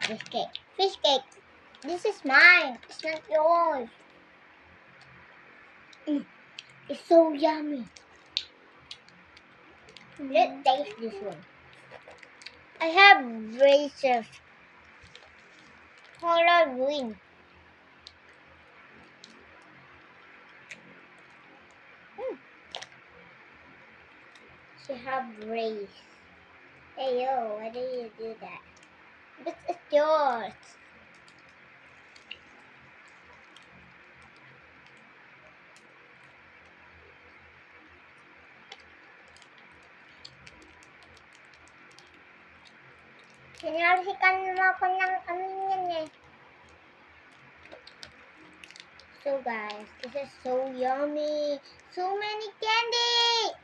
This cake. Fish cake. This is mine. It's not yours. It's so yummy. Let's taste this one. I have braces. Color green. She have braces. Hey yo, why do you do that? But it's yours. Sinarsikan mo ako ng ano yan eh. So guys, this is so yummy. So many candy.